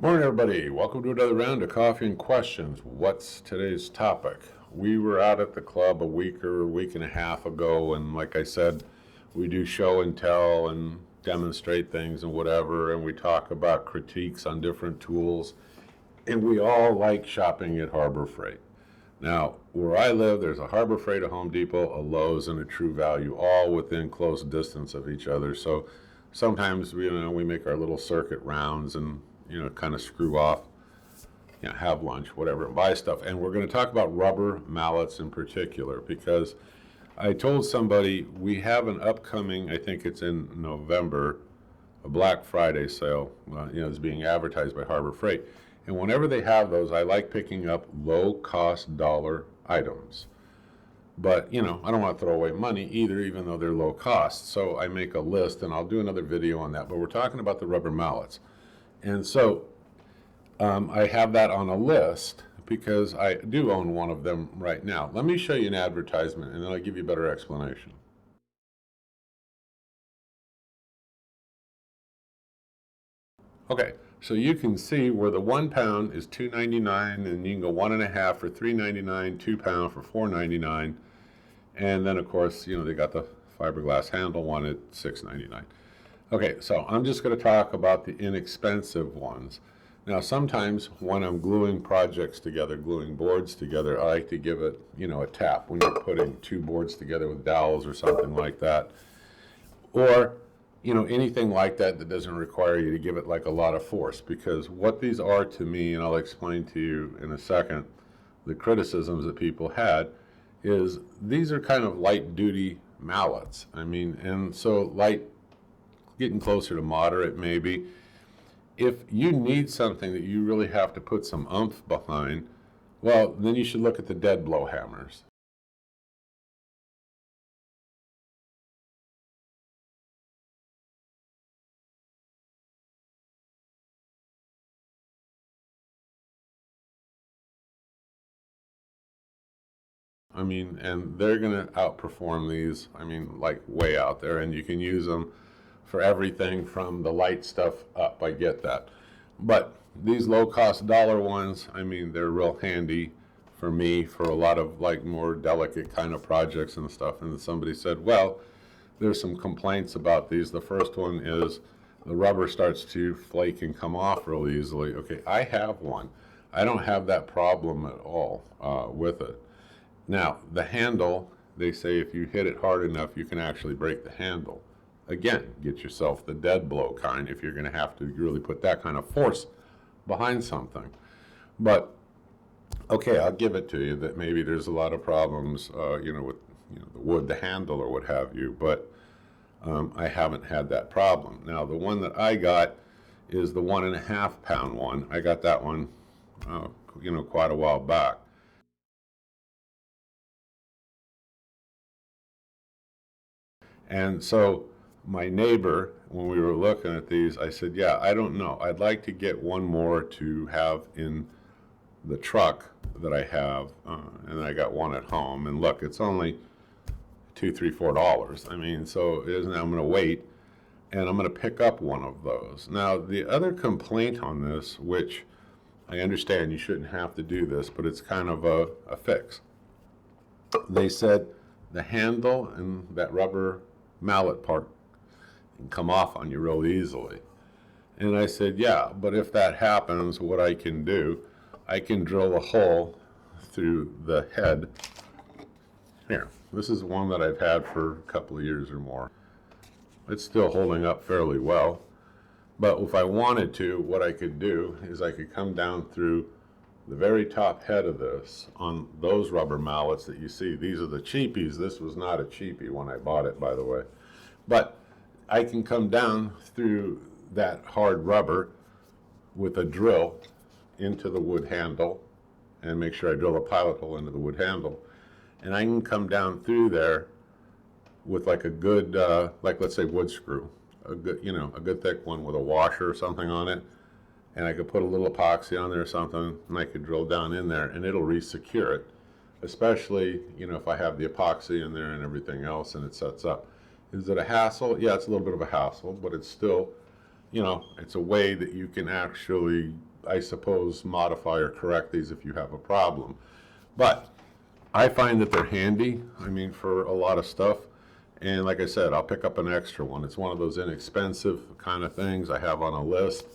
Morning, everybody. Welcome to another round of Coffee and Questions. What's today's topic? We were out at the club a week and a half ago, and like I said, we do show and tell and demonstrate things and whatever, and we talk about critiques on different tools, and we all like shopping at Harbor Freight. Now, where I live, there's a Harbor Freight, a Home Depot, a Lowe's, and a True Value, all within close distance of each other. So sometimes we make our little circuit rounds and kind of screw off, have lunch, whatever, and buy stuff. And we're going to talk about rubber mallets in particular because I told somebody we have an upcoming, I think it's in November, a Black Friday sale. It's being advertised by Harbor Freight. And whenever they have those, I like picking up low-cost dollar items. But, I don't want to throw away money either, even though they're low cost. So I make a list, and I'll do another video on that. But we're talking about the rubber mallets. And so I have that on a list because I do own one of them right now. Let me show you an advertisement, and then I'll give you a better explanation. Okay, so you can see where the 1 pound is $2.99, and you can go 1.5 for $3.99, 2 pound for $4.99, and then of course they got the fiberglass handle one at $6.99. Okay, so I'm just going to talk about the inexpensive ones. Now, sometimes when I'm gluing projects together, gluing boards together, I like to give it, a tap when you're putting two boards together with dowels or something like that. Or, anything like that that doesn't require you to give it like a lot of force. Because what these are to me, and I'll explain to you in a second, the criticisms that people had, is these are kind of light-duty mallets. And so light, getting closer to moderate maybe. If you need something that you really have to put some oomph behind, well, then you should look at the dead blow hammers. And they're going to outperform these, like way out there, and you can use them for everything from the light stuff up. I get that. But these low-cost dollar ones, they're real handy for me for a lot of like more delicate kind of projects and stuff. And somebody said, well, there's some complaints about these. The first one is the rubber starts to flake and come off real easily. Okay, I have one. I don't have that problem at all with it. Now, the handle, they say if you hit it hard enough, you can actually break the handle. Again, get yourself the dead blow kind if you're going to have to really put that kind of force behind something. But, okay, I'll give it to you that maybe there's a lot of problems, with the wood, the handle, or what have you, but I haven't had that problem. Now, the one that I got is the 1.5 pound one. I got that one, quite a while back. And so my neighbor, when we were looking at these, I said, yeah, I don't know. I'd like to get one more to have in the truck that I have, and I got one at home. And look, it's only $2, $3, $4. So it isn't, I'm going to wait, and I'm going to pick up one of those. Now, the other complaint on this, which I understand you shouldn't have to do this, but it's kind of a fix. They said the handle and that rubber mallet part can come off on you real easily. And I said, yeah, but if that happens, what I can do, I can drill a hole through the head. Here, this is one that I've had for a couple of years or more. It's still holding up fairly well. But if I wanted to, what I could do is I could come down through the very top head of this on those rubber mallets that you see. These are the cheapies. This was not a cheapie when I bought it, by the way. But I can come down through that hard rubber with a drill into the wood handle and make sure I drill a pilot hole into the wood handle. And I can come down through there with like a good, like let's say wood screw, a good thick one with a washer or something on it. And I could put a little epoxy on there or something, and I could drill down in there, and it'll re-secure it, especially, if I have the epoxy in there and everything else, and it sets up. Is it a hassle? Yeah, it's a little bit of a hassle, but it's still, it's a way that you can actually I suppose, modify or correct these if you have a problem. But I find that they're handy, I mean, for a lot of stuff. And like I said, I'll pick up an extra one. It's one of those inexpensive kind of things I have on a list.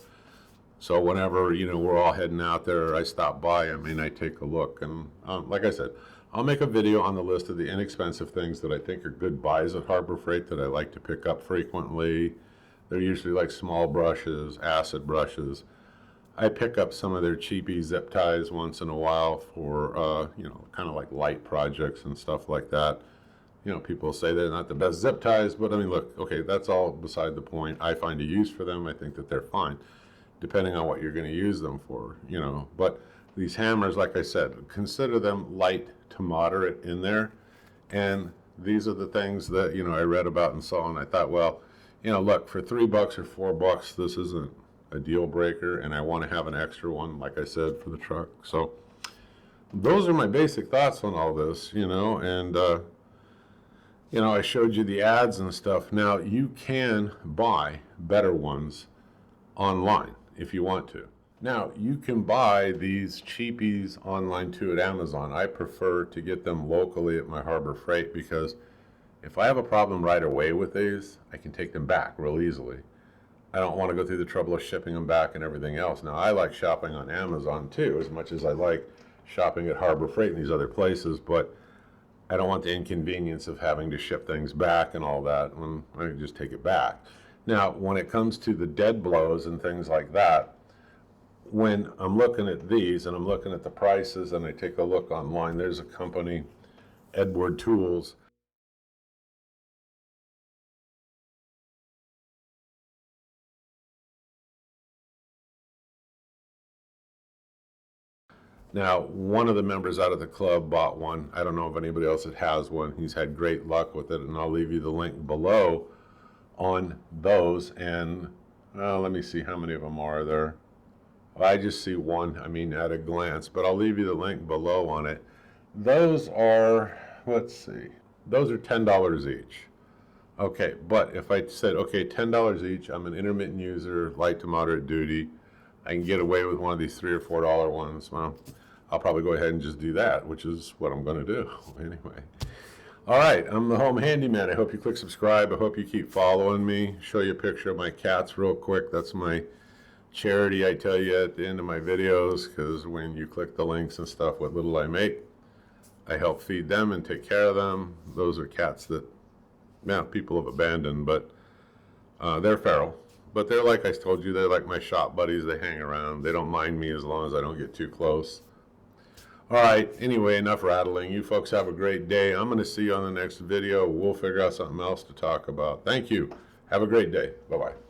So whenever, you know, we're all heading out there, I stop by, I mean, I take a look. And like I said, I'll make a video on the list of the inexpensive things that I think are good buys at Harbor Freight that I like to pick up frequently. They're usually like small brushes, acid brushes. I pick up some of their cheapy zip ties once in a while for, you know, kind of like light projects and stuff like that. You know, people say they're not the best zip ties, but I mean, look, okay, that's all beside the point. I find a use for them. I think that they're fine, depending on what you're going to use them for, you know. But these hammers, like I said, consider them light to moderate in there. And these are the things that, you know, I read about and saw, and I thought, well, you know, look, for $3 or $4, this isn't a deal breaker, and I want to have an extra one, like I said, for the truck. So those are my basic thoughts on all this, you know, and, you know, I showed you the ads and stuff. Now, you can buy better ones online if you want to. Now, you can buy these cheapies online too at Amazon. I prefer to get them locally at my Harbor Freight because if I have a problem right away with these, I can take them back real easily. I don't want to go through the trouble of shipping them back and everything else. Now, I like shopping on Amazon too, as much as I like shopping at Harbor Freight and these other places, but I don't want the inconvenience of having to ship things back and all that when I can just take it back. Now, when it comes to the dead blows and things like that, when I'm looking at these and I'm looking at the prices and I take a look online, there's a company, Edward Tools. Now, one of the members out of the club bought one. I don't know if anybody else that has one. He's had great luck with it, and I'll leave you the link below on those. And let me see how many of them are there. I just see one, I mean, at a glance, but I'll leave you the link below on it. Those are, let's see, those are $10 each. Okay, but if I said, okay, $10 each, I'm an intermittent user, light to moderate duty, I can get away with one of these $3 or $4 ones, well, I'll probably go ahead and just do that, which is what I'm going to do anyway. All right, I'm the home handyman. I hope you click subscribe. I hope you keep following me. Show you a picture of my cats real quick. That's my charity I tell you at the end of my videos, because when you click the links and stuff, what little I make, I help feed them and take care of them. Those are cats that, yeah, people have abandoned, but they're feral. But they're, like I told you, they're like my shop buddies. They hang around. They don't mind me as long as I don't get too close. All right, anyway, enough rattling. You folks have a great day. I'm going to see you on the next video. We'll figure out something else to talk about. Thank you. Have a great day. Bye-bye.